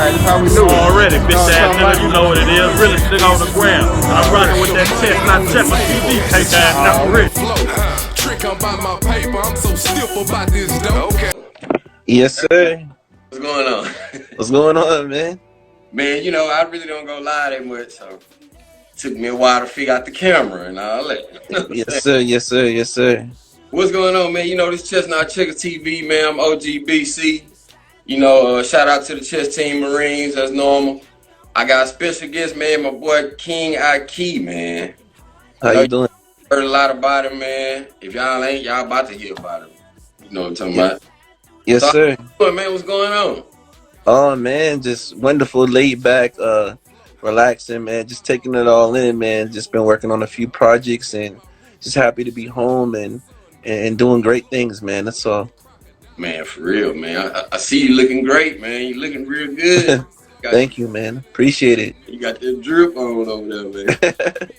Hey, that's how we do it. Already, You bitch know what ass I'm talking nigga, you about? know what it is. Really nigga on the ground. I'm rocking with that chest, not check my TV. Take ass number rich. Trick, I'm by my paper. I'm so stiff about this dope. Okay. Yes, sir. What's going on? What's going on, man? Man, you know, I really don't go live that much, so it took me a while to figure out the camera and all that. You know Yes, sir. Yes, sir. Yes, sir. What's going on, man? You know, this Chestnut Checker TV, man. I'm OGBC. You know, shout out to the Chess Team Marines, as normal. I got a special guest, man, my boy King Ahki, man. How Know you you doing? heard a lot about him, man. If y'all ain't, y'all about to hear about him. You know what I'm talking about? Yes, So, how sir. you doing, man? What's going on? Oh man, just wonderful, laid back, relaxing, man. Just taking it all in, man. Just been working on a few projects and just happy to be home and doing great things, man. That's all. Man, for real, man. I see you looking great, man. You looking real good. Thank you, man. Appreciate it. You got that drip on over there, man.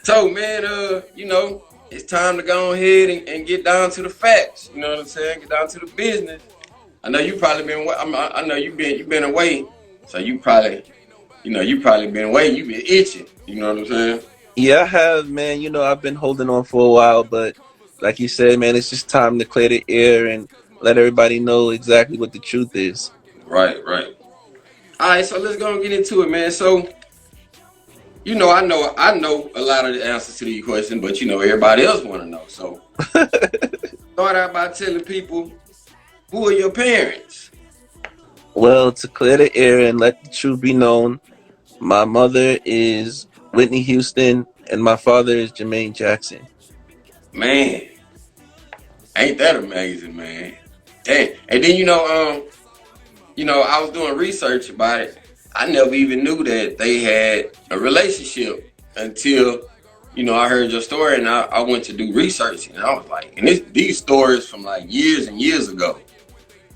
So, man, you know, it's time to go ahead and get down to the facts. You know what I'm saying? Get down to the business. I know you probably been. I know you've been away, so you probably been waiting. You been itching. You know what I'm saying? Yeah, I have, man. You know, I've been holding on for a while, but like you said, man, it's just time to clear the air and let everybody know exactly what the truth is. Right, right. All right, so let's go and get into it, man. So, you know, I know a lot of the answers to these questions, but you know, everybody else want to know. So, start out by telling people who are your parents. Well, to clear the air and let the truth be known, my mother is Whitney Houston and my father is Jermaine Jackson. Man, ain't that amazing, man? Dang. And then you know, I was doing research about it. I never even knew that they had a relationship until, you know, I heard your story and I went to do research and I was like, and these stories from like years and years ago.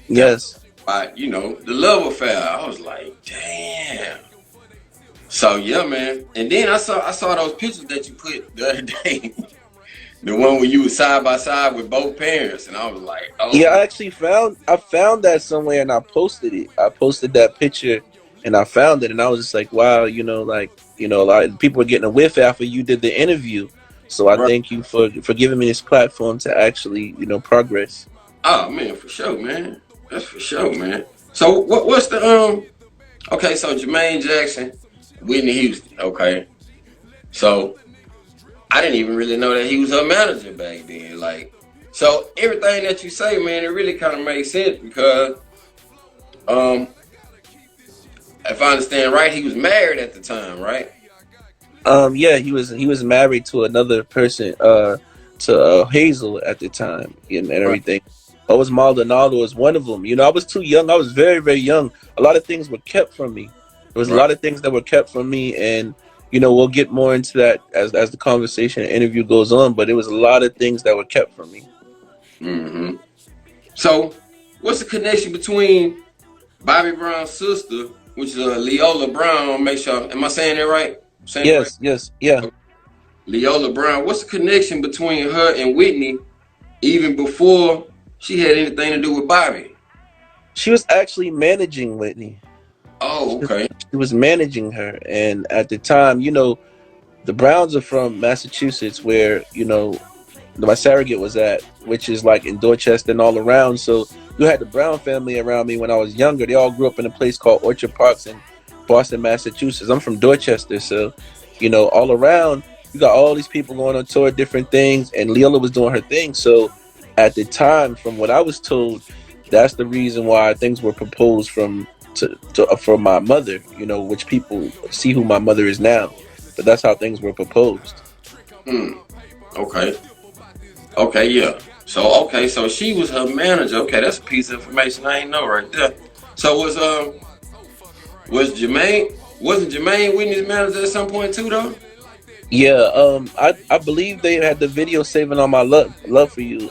Yes. But, you know, the love affair. I was like, damn. So yeah, man. And then I saw those pictures that you put the other day. The one where you was side by side with both parents, and I was like, oh. Yeah, I found that somewhere and I posted it. I posted that picture and I found it and I was just like, wow, a lot of people are getting a whiff after you did the interview. So I Right. thank you for giving me this platform to actually, progress. Oh man, for sure, man. That's for sure, man. So what's the okay, so Jermaine Jackson, Whitney Houston, okay. So I didn't even really know that he was her manager back then. Like, so everything that you say, man, it really kind of makes sense because um if I understand right, he was married at the time, right? Yeah, he was married to another person, to Hazel at the time, and Right. everything. I was Maldonado was one of them. I was too young. I was very, very young. A lot of things were kept from me. There was a Right. lot of things that were kept from me, and we'll get more into that as the conversation and interview goes on. But it was a lot of things that were kept from me. Mm-hmm. So what's the connection between Bobby Brown's sister, which is Leola Brown? Make sure, am I saying that right? Saying it right? Yes, yes, yeah. Leola Brown. What's the connection between her and Whitney, even before she had anything to do with Bobby? She was actually managing Whitney. Oh, okay. She was managing her, and at the time, the Browns are from Massachusetts, where my surrogate was at, which is like in Dorchester and all around. So you had the Brown family around me when I was younger. They all grew up in a place called Orchard Parks in Boston, Massachusetts. I'm from Dorchester, so all around you got all these people going on tour, different things, and Leola was doing her thing. So at the time, from what I was told, that's the reason why things were proposed for my mother. Which people see who my mother is now, but that's how things were proposed. Hmm. Okay. Okay. Yeah. So she was her manager. Okay, that's a piece of information I ain't know right there. So was Jermaine wasn't Jermaine Whitney's manager at some point too though? Yeah, I believe they had the video saving on my love for you.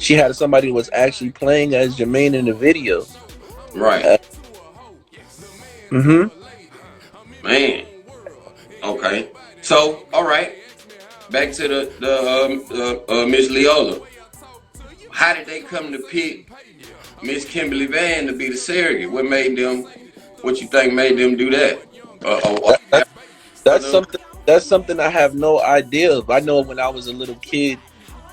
She had somebody who was actually playing as Jermaine in the video. Right. Mm-hmm. Man. Okay. So all right. Back to the Miss Leola. How did they come to pick Miss Kimberly Van to be the surrogate? What made them what you think made them do that? That, that, that's Other- something. That's something I have no idea of. I know when I was a little kid,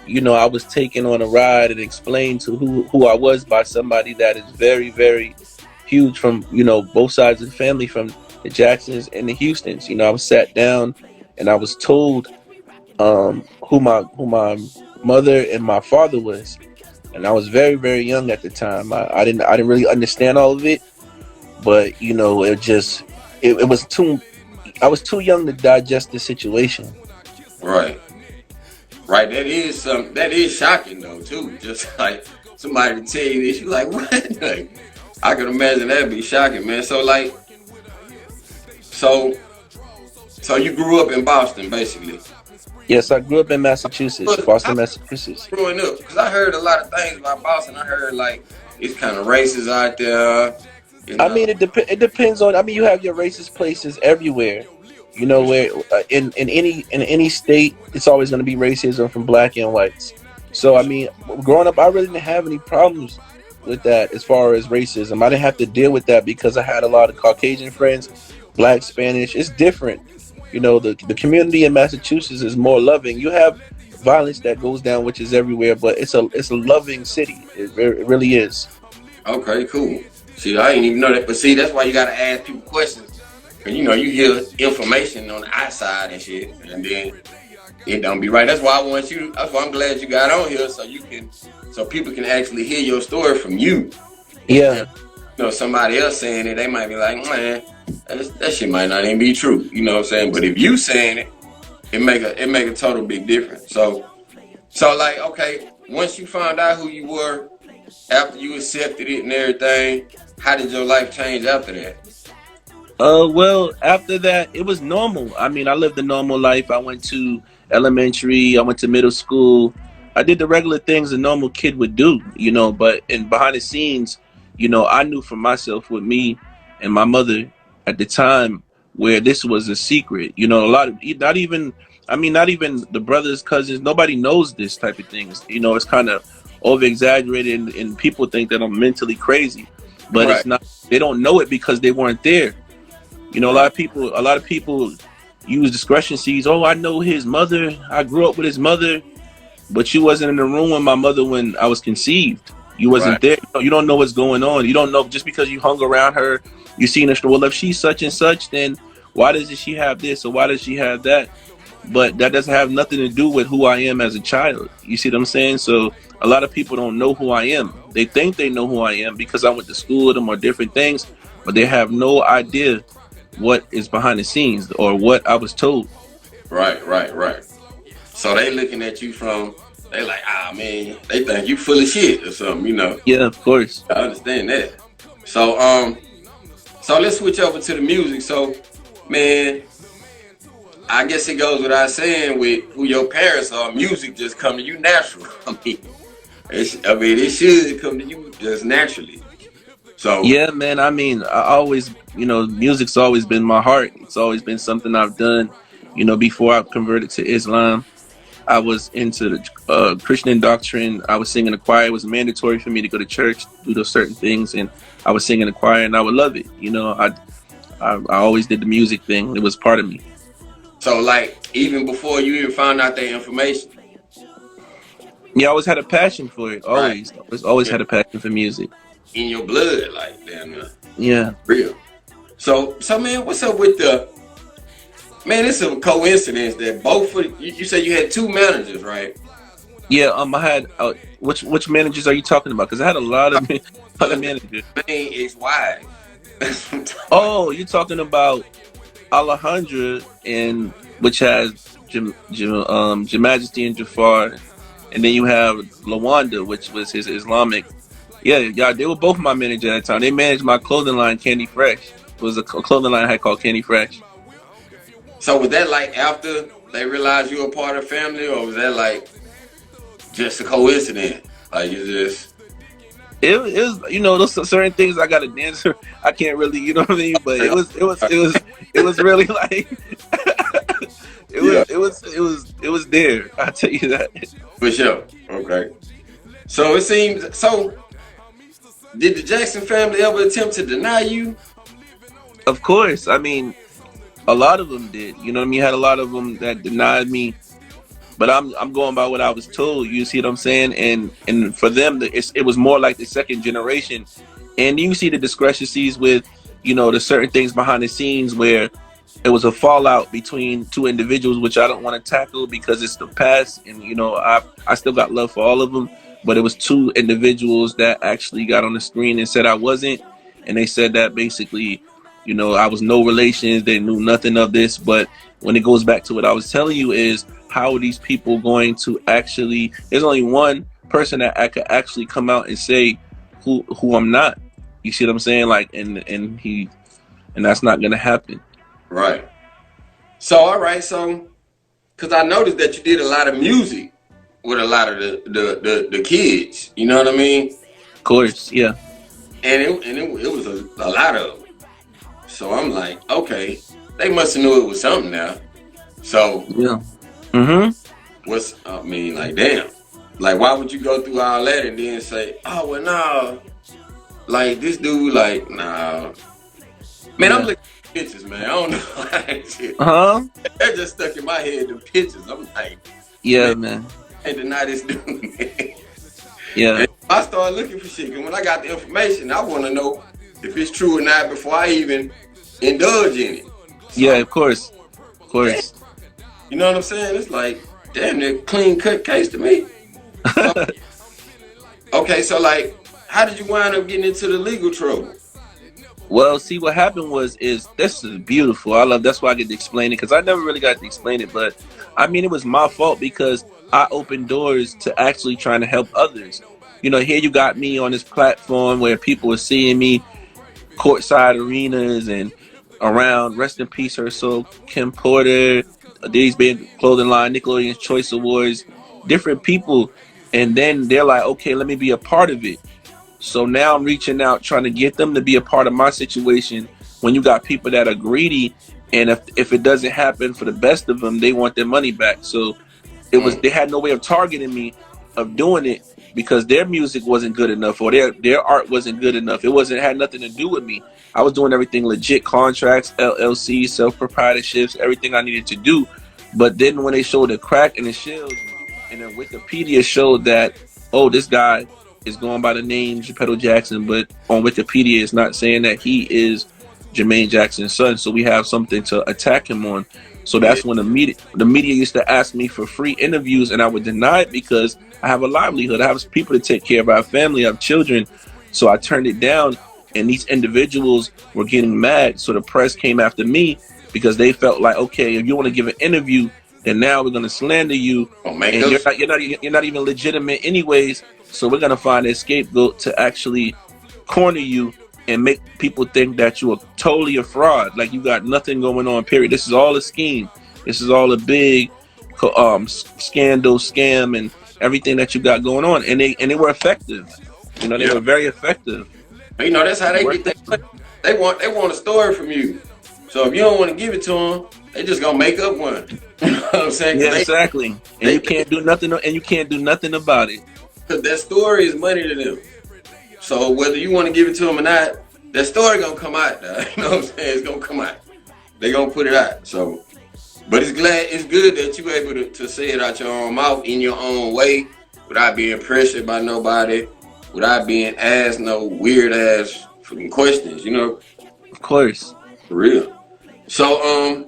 I was taken on a ride and explained to who I was by somebody that is very, very huge from, both sides of the family, from the Jacksons and the Houstons. I was sat down and I was told who my mother and my father was. And I was very, very young at the time. I didn't really understand all of it, but it was too. I was too young to digest the situation. right, right. That is shocking though too. Just like somebody to tell you this, you like what? Like, I can imagine that'd be shocking, man. So like, so so you grew up in Boston, basically. Yes, I grew up in Massachusetts, But Boston, how Massachusetts. growing up? Because I heard a lot of things about Boston. I heard like it's kind of racist out there, you I know. mean, it depends on. I mean, you have your racist places everywhere. For sure. Where in any state, it's always going to be racism from black and whites. So I mean, growing up, I really didn't have any problems with that as far as racism. I didn't have to deal with that because I had a lot of Caucasian friends, black, Spanish. It's different. The community in Massachusetts is more loving. You have violence that goes down, which is everywhere, but it's a loving city. It really is. Okay, cool. See, I didn't even know that. But see, that's why you gotta ask people questions. Cause you hear information on the outside and shit, and then it don't be right. That's why I want you. That's why I'm glad you got on here, so people can actually hear your story from you. Yeah. And somebody else saying it, they might be like, man, that shit might not even be true. You know what I'm saying? But if you saying it, it make a total big difference. So like, okay, once you found out who you were, after you accepted it and everything, how did your life change after that? Well, after that, it was normal. I mean, I lived a normal life. I went to elementary, I went to middle school. I did the regular things a normal kid would do, but in behind the scenes, I knew for myself with me and my mother at the time where this was a secret. A lot of, not even the brothers, cousins, nobody knows this type of things. It's kind of over exaggerated and people think that I'm mentally crazy, but Right, it's not. They don't know it because they weren't there. right, A lot of people use discrepancies. Oh, I know his mother. I grew up with his mother, but you wasn't in the room with my mother when I was conceived. You right, wasn't there. You don't know what's going on. You don't know just because you hung around her. You seen her. Well, if she's such and such, then why doesn't she have this or why does she have that? But that doesn't have nothing to do with who I am as a child. You see what I'm saying? So a lot of people don't know who I am. They think they know who I am because I went to school with them or different things, but they have no idea what is behind the scenes or what I was told. right. So they looking at you they like, man, they think you full of shit or something. Yeah, of course. I understand that. So so let's switch over to the music. So man, I guess it goes without saying with who your parents are, music just come to you natural. It should come to you just naturally. So Yeah, man. I mean, I always, music's always been my heart. It's always been something I've done. Before I converted to Islam, I was into the Christian doctrine. I was singing the choir. It was mandatory for me to go to church, do those certain things, and I was singing the choir, and I would love it. I always did the music thing. It was part of me. so like even before you even found out that information, Yeah, I always had a passion for it. right? Always had a passion for music. In your blood, like damn near Yeah. real. So man, what's up with the man? It's a coincidence that both of you said you had two managers, right? Yeah, I had which managers are you talking about? Because I had a lot of other managers. Main is wife. That's what I'm talking about. Oh, you're talking about Alejandra, and which has Your Majesty and Jafar, and then you have Lawanda, which was his Islamic. Yeah, they were both my manager at the time. They managed my clothing line, Candy Fresh. It was a clothing line I had called Candy Fresh. So was that like after they realized you were part of the family, or was that like just a coincidence? Like you just It was those certain things I got to dance. I can't really, what I mean. But it was really like yeah, it was there. I tell you that. for sure. Okay. So it seems so. Did the Jackson family ever attempt to deny you? Of course. I mean, a lot of them did. You know what I mean? You had a lot of them that denied me, but I'm going by what I was told. You see what I'm saying? And for them, it was more like the second generation. And you see the discrepancies with, the certain things behind the scenes where it was a fallout between two individuals, which I don't want to tackle because it's the past. And, I still got love for all of them. But it was two individuals that actually got on the screen and said I wasn't. And they said that basically, I was no relations. They knew nothing of this. But when it goes back to what I was telling you is, how are these people going to actually, there's only one person that I could actually come out and say who I'm not. You see what I'm saying? Like, and that's not going to happen. Right. So, all right. So, because I noticed that you did a lot of music with a lot of the kids. You know what I mean? Of course, yeah. And it was a lot of them. So I'm like, okay, they must have knew it was something now. So yeah. Like, damn. Like, why would you go through all that and then say, oh, well, no. Like, this dude, like, nah. Man, I'm looking at pictures, man. I don't know. Shit. They're just stuck in my head, the pictures. I'm like, yeah, man. I can't deny this dude, man. Yeah. And I started looking for shit. And when I got the information, I want to know if it's true or not before I even indulge in it. So, yeah, of course. Of course. You know what I'm saying? It's like, damn, they're clean cut case to me. So, okay, so like, how did you wind up getting into the legal trouble? Well, see, what happened is this is beautiful. That's why I get to explain it, because I never really got to explain it. But I mean, it was my fault because I opened doors to actually trying to help others. Here you got me on this platform where people are seeing me courtside arenas and around. Rest in peace, her soul, Kim Porter, These Big Clothing Line, Nickelodeon's Choice Awards, different people. And then they're like, okay, let me be a part of it. So now I'm reaching out, trying to get them to be a part of my situation. When you got people that are greedy, and if it doesn't happen for the best of them, they want their money back. So they had no way of targeting me of doing it because their music wasn't good enough or their art wasn't good enough. It had nothing to do with me. I was doing everything legit, contracts, LLC, self-proprietorships, everything I needed to do. But then when they showed the crack in the shells, and then Wikipedia showed that, oh, this guy is going by the name Geppetto Jackson, but on Wikipedia it's not saying that he is Jermaine Jackson's son, so we have something to attack him on. So that's when the media used to ask me for free interviews, and I would deny it because I have a livelihood. I have people to take care of. I have family, I have children. So I turned it down, and these individuals were getting mad. So the press came after me because they felt like, okay, if you want to give an interview, then now we're going to slander you, and you're not even legitimate anyways. So we're going to find a scapegoat to actually corner you and make people think that you are totally a fraud, like you got nothing going on, period. This is all a scheme. This is all a big scandal, scam, and everything that you got going on. And they were effective. They were very effective. That's how they get that. They want a story from you. So if you don't want to give it to them, they just gonna make up one. You know what I'm saying? Yeah, exactly. And you can't do nothing. And you can't do nothing about it. Because that story is money to them. So whether you want to give it to them or not, that story gonna come out. Now. You know what I'm saying? It's gonna come out. They gonna put it out. So, but it's good that you able to say it out your own mouth in your own way, without being pressured by nobody, without being asked no weird ass fucking questions. Of course. For real. So,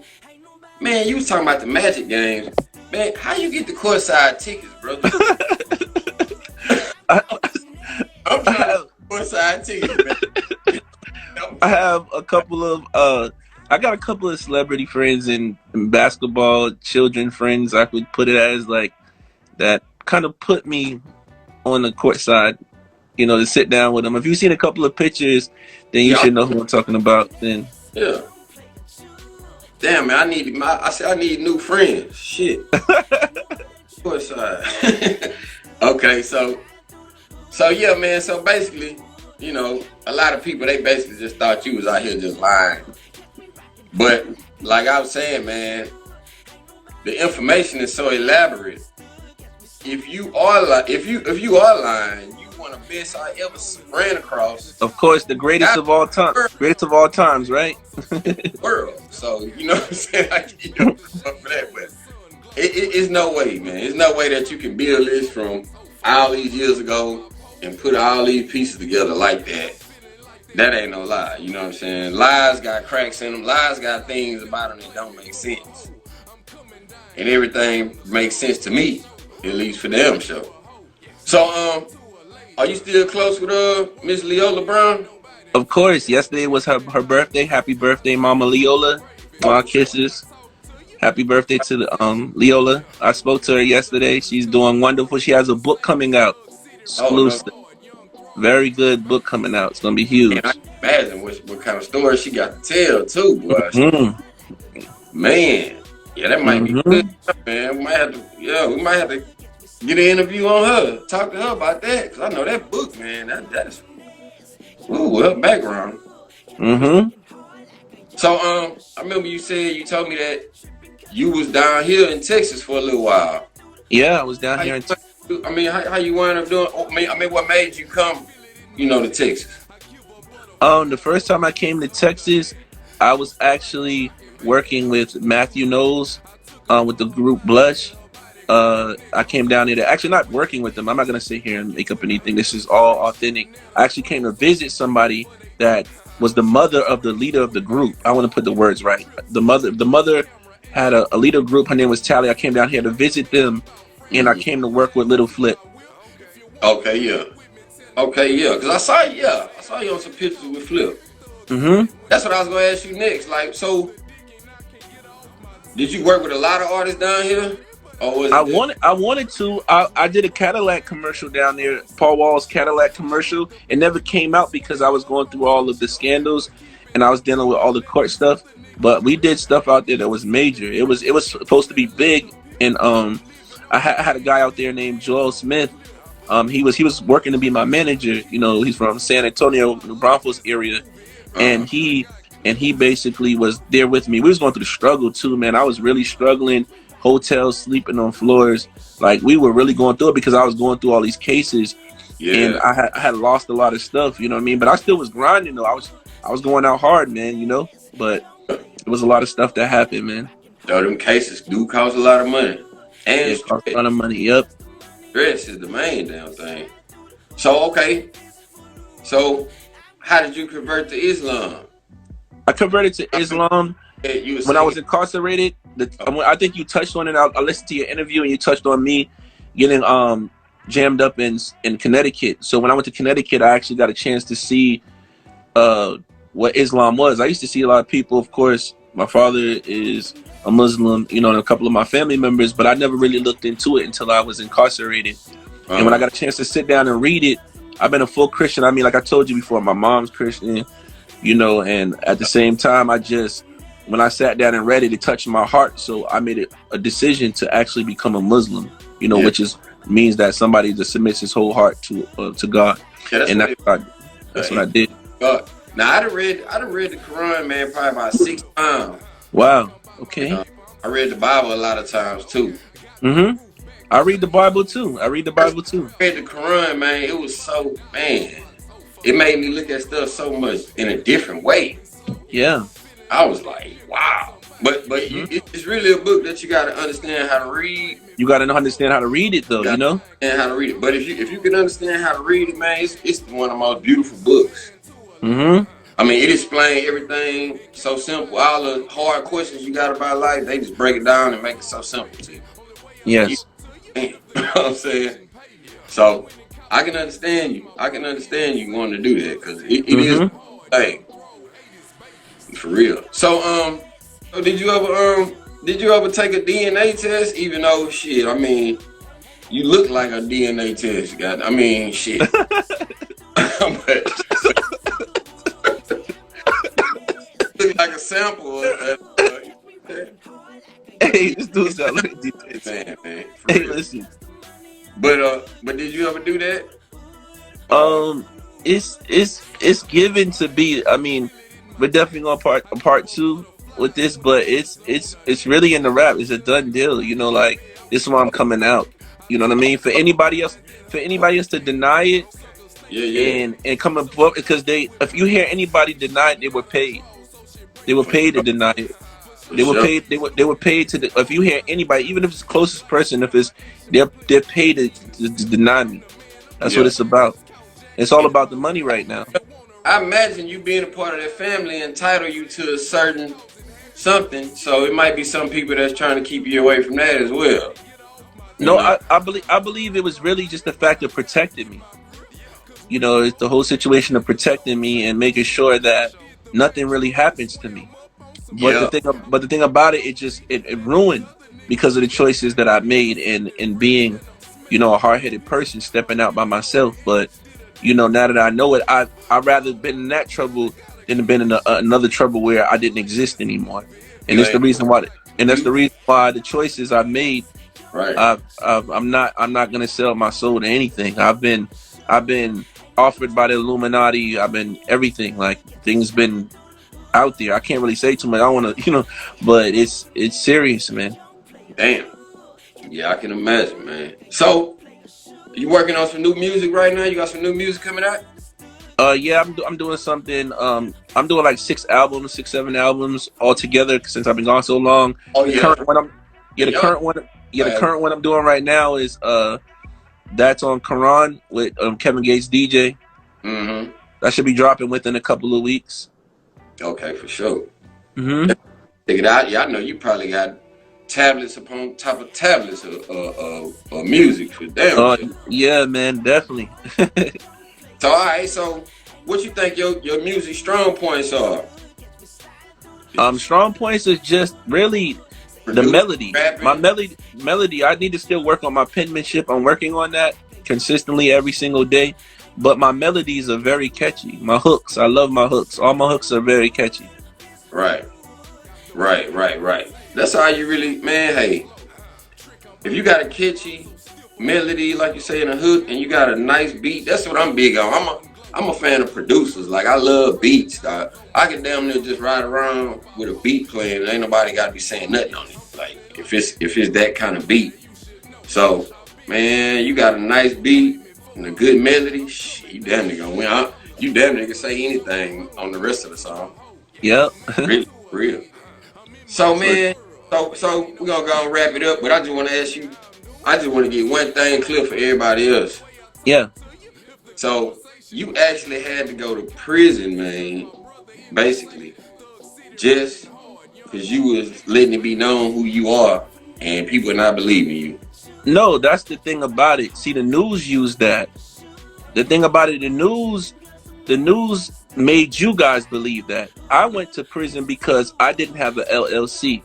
man, you was talking about the Magic games. Man, how you get the courtside tickets, brother? I'm trying to courtside tickets, man. I have a couple of I got a couple of celebrity friends in basketball, children friends, I could put it as, like, that kind of put me on the court side, to sit down with them. If you've seen a couple of pictures, then you should know who I'm talking about. Then damn, man, I need new friends. Shit. Court side. Okay, so yeah, man. So basically, a lot of people, they basically just thought you was out here just lying. But like I was saying, man, the information is so elaborate. If you are lying, you one of the best I ever ran across. Of course, the greatest of all time, greatest of all times, right? World. So you know what I'm saying? I give you up for that, but it's no way, man. There's no way that you can build this from all these years ago and put all these pieces together like that. That ain't no lie. You know what I'm saying? Lies got cracks in them. Lies got things about them that don't make sense. And everything makes sense to me, at least for them. So, are you still close with Miss Leola Brown? Of course. Yesterday was her birthday. Happy birthday, Mama Leola. My kisses. Happy birthday to Leola. I spoke to her yesterday. She's doing wonderful. She has a book coming out. Exclusive. Oh, no. Very good book coming out. It's gonna be huge. And I can imagine what kind of story she got to tell too, boy. Man, yeah, that might be good, man. We might have to get an interview on her, talk to her about that, cause I know that book, man. That's her background. So, I remember you told me that you was down here in Texas for a little while. Yeah, I was down here in Texas. I mean, how you wound up doing? I mean, what made you come, to Texas? The first time I came to Texas, I was actually working with Matthew Knowles, with the group Blush. I came down here actually not working with them. I'm not gonna sit here and make up anything. This is all authentic. I actually came to visit somebody that was the mother of the leader of the group. I want to put the words right. The mother had a leader group. Her name was Tally. I came down here to visit them, and I came to work with Little Flip. Okay, yeah. Because I saw you on some pictures with Flip. That's what I was gonna ask you next. Like, so did you work with a lot of artists down here? Or was I wanted to. I did a Cadillac commercial down there, Paul Wall's Cadillac commercial. It never came out because I was going through all of the scandals and I was dealing with all the court stuff. But we did stuff out there that was major. It was supposed to be big, and I had a guy out there named Joel Smith. He was working to be my manager. He's from San Antonio, the Braunfels area, and he basically was there with me. We was going through the struggle too, man. I was really struggling. Hotels, sleeping on floors. Like, we were really going through it because I was going through all these cases, and I had lost a lot of stuff. You know what I mean? But I still was grinding though. I was going out hard, man. But it was a lot of stuff that happened, man. So them cases do cost a lot of money, and it cost a lot of money. Yep. Stress is the main damn thing. So okay. So how did you convert to Islam? I converted to Islam when I was incarcerated. I think you touched on it. I listened to your interview and you touched on me getting jammed up in Connecticut. So when I went to Connecticut, I actually got a chance to see what Islam was. I used to see a lot of people. Of course, my father is a Muslim, and a couple of my family members, but I never really looked into it until I was incarcerated. And when I got a chance to sit down and read it, I've been a full Christian. I mean, like I told you before, my mom's Christian, and at the same time, when I sat down and read it, it touched my heart. So I made it a decision to actually become a Muslim, which means that somebody just submits his whole heart to God. Yeah, that's what I did. Now I done read the Quran, man, probably about 6 times. Wow. Okay. I read the Bible a lot of times too. I read the Bible too. I read the Quran, man. It was so, man. It made me look at stuff so much in a different way. Yeah. I was like, wow. But it's really a book that you got to understand how to read. You got to understand how to read it, though. And how to read it. But if you can understand how to read it, man, it's one of the most beautiful books. I mean, it explains everything so simple. All the hard questions you got about life, they just break it down and make it so simple to you. Yes. You know what I'm saying? So I can understand you. Wanting to do that because it is a thing. For real. So did you ever take a DNA test? Even though shit, I mean, you look like a DNA test. I mean, shit. Look like a sample. Hey, this dude sound like a DNA test. Man. Hey, listen. But did you ever do that? It's given to be. I mean, we're definitely on part 2 with this, but it's really in the rap. It's a done deal. Like, this is why I'm coming out. You know what I mean? For anybody else to deny it, Yeah. and coming forward because if you hear anybody deny it, they were paid. They were paid to deny it. For They were sure. paid. They were paid to. If you hear anybody, even if it's the closest person, if it's they're paid to deny me. That's what Yeah. it's about. It's all about the money right now. I imagine you being a part of that family entitle you to a certain something. So it might be some people that's trying to keep you away from that as well. You No, know. I believe it was really just the fact of protecting me. You know, it's the whole situation of protecting me and making sure that nothing really happens to me. Yeah. But the thing about it, it ruined because of the choices that I made in being, you know, a hard headed person stepping out by myself. But you know, now that I know it, I'd rather been in that trouble than been in another trouble where I didn't exist anymore. And You it's the ain't reason why. And that's the reason why the choices I made. right. I'm not gonna sell my soul to anything. I've been offered by the Illuminati. I've been everything. Like things been out there. I can't really say too much. I want to, you know, but it's serious, man. Damn. Yeah, I can imagine, man. So you working on some new music right now? You got some new music coming out? Yeah, I'm doing something. I'm doing like 7 albums all together since I've been gone so long. Oh The yeah. current one the Yup. current one, the current one I'm doing right now is that's on Quran with Kevin Gates DJ. Mm-hmm. That should be dropping within a couple of weeks. Okay, for sure. Mm-hmm. Check it out. Yeah, I know you probably got tablets upon top of tablets of music for damn sure. Yeah, man, definitely. So all right, so what you think your music strong points are? Strong points is just really the Producing, melody. rapping? My melody. I need to still work on my penmanship. I'm working on that consistently every single day. But my melodies are very catchy. My hooks, I love my hooks. All my hooks are very catchy. Right. That's how you really, man. Hey, if you got a catchy melody, like you say in a hook, and you got a nice beat, that's what I'm big on. I'm a fan of producers. Like I love beats. Dog. I can damn near just ride around with a beat playing. Ain't nobody got to be saying nothing on it. Like if it's that kind of beat. So man, you got a nice beat and a good melody. You damn near gonna win. You damn near can say anything on the rest of the song. Yep. Really, real. So man, so we're gonna go and wrap it up. But I just want to ask you. I just want to get one thing clear for everybody else. Yeah. So you actually had to go to prison, man, basically, just because you was letting it be known who you are, and people not believing you. No, that's the thing about it. See, the news used that. The thing about it, the news made you guys believe that. I went to prison because I didn't have an LLC.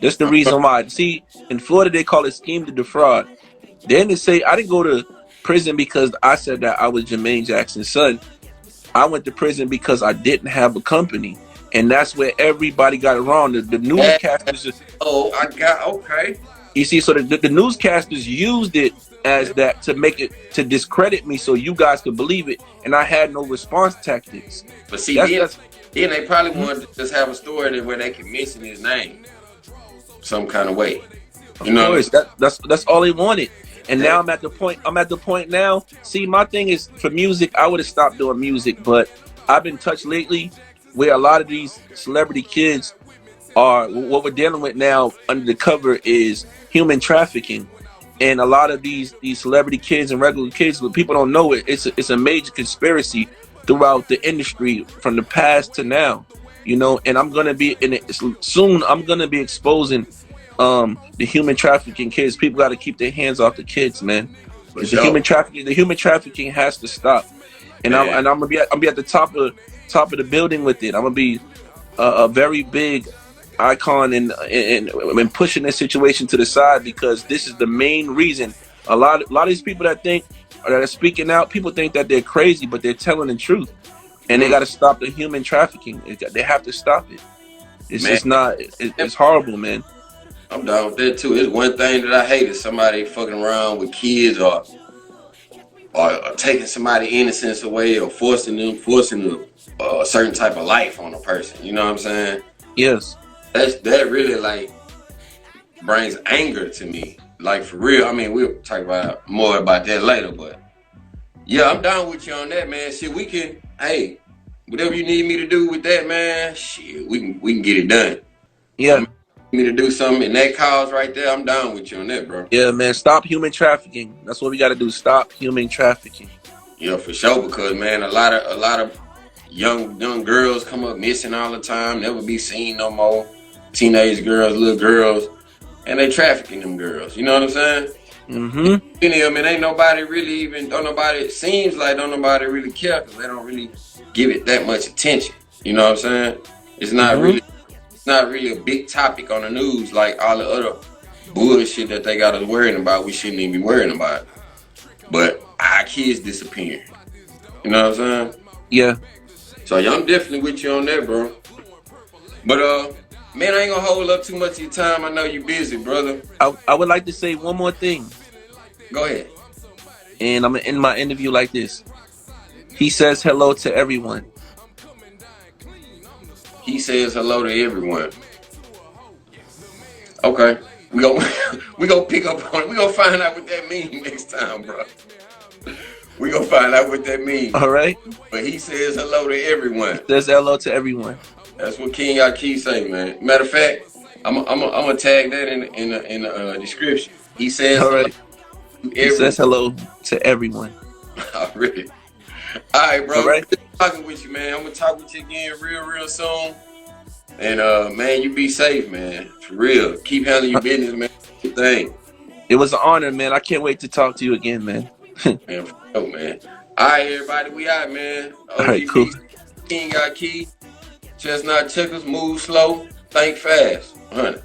That's the reason why. See, in Florida, they call it scheme to defraud. Then they say I didn't go to prison because I said that I was Jermaine Jackson's son. I went to prison because I didn't have a company. And that's where everybody got it wrong. The newscasters just... Oh, okay. You see, so the newscasters used it as that to make it, to discredit me so you guys could believe it. And I had no response tactics. But see, then they probably wanted to just have a story where they can mention his name some kind of way. You know, of course, that's all they wanted. And now I'm at the point now. See, my thing is for music, I would have stopped doing music, but I've been touched lately where a lot of these celebrity kids are, what we're dealing with now under the cover is human trafficking. And a lot of these celebrity kids and regular kids, but people don't know it. It's a major conspiracy throughout the industry from the past to now, you know. And I'm gonna be in it soon. I'm gonna be exposing the human trafficking kids. People got to keep their hands off the kids, man. The human trafficking has to stop. And I'm gonna be at the top of the building with it. I'm gonna be a very big icon in pushing this situation to the side, because this is the main reason. A lot of these people that are speaking out, people think that they're crazy, but they're telling the truth. And they got to stop the human trafficking. They have to stop it. It's just not. It's horrible, man. I'm down with that too. It's one thing that I hate is somebody fucking around with kids or taking somebody's innocence away or forcing a certain type of life on a person. You know what I'm saying? Yes. That really like brings anger to me. Like for real. I mean, we'll talk more about that later, but Yeah, I'm down with you on that, man. Shit, we can. Hey, whatever you need me to do with that, man. Shit, we can get it done. Yeah. Me to do something in that cause right there, I'm down with you on that, bro. Yeah, man. Stop human trafficking. That's what we got to do. Stop human trafficking. Yeah, for sure. Because man, a lot of young girls come up missing all the time, never be seen no more. Teenage girls, little girls, and they trafficking them girls. You know what I'm saying? Mm-hmm. Many of them, ain't nobody really even. It seems like don't nobody really care because they don't really give it that much attention. You know what I'm saying? It's not really. It's not really a big topic on the news like all the other bullshit that they got us worrying about. We shouldn't even be worrying about. But our kids disappearing. You know what I'm saying? Yeah. So yeah, I'm definitely with you on that, bro. But man, I ain't gonna hold up too much of your time. I know you busy, brother. I would like to say one more thing. Go ahead. And I'm gonna end my interview like this. He says hello to everyone. He says hello to everyone. Okay. We gonna pick up on it. We gonna find out what that means next time, bro. We gonna find out what that means. All right. But he says hello to everyone. He says hello to everyone. That's what King Ahki say, man. Matter of fact, I'm gonna tag that in the description. He says all right. He says hello to everyone. Already. All right, bro. All right. Talking with you, man. I'm gonna talk with you again real soon. And man, you be safe, man. For real. Keep handling your business, man. Good thing. It was an honor, man. I can't wait to talk to you again, man. Man, oh man. All right, everybody, we out, man. All right, cool. King Ahki, Chestnut Checkers, move slow, think fast, 100.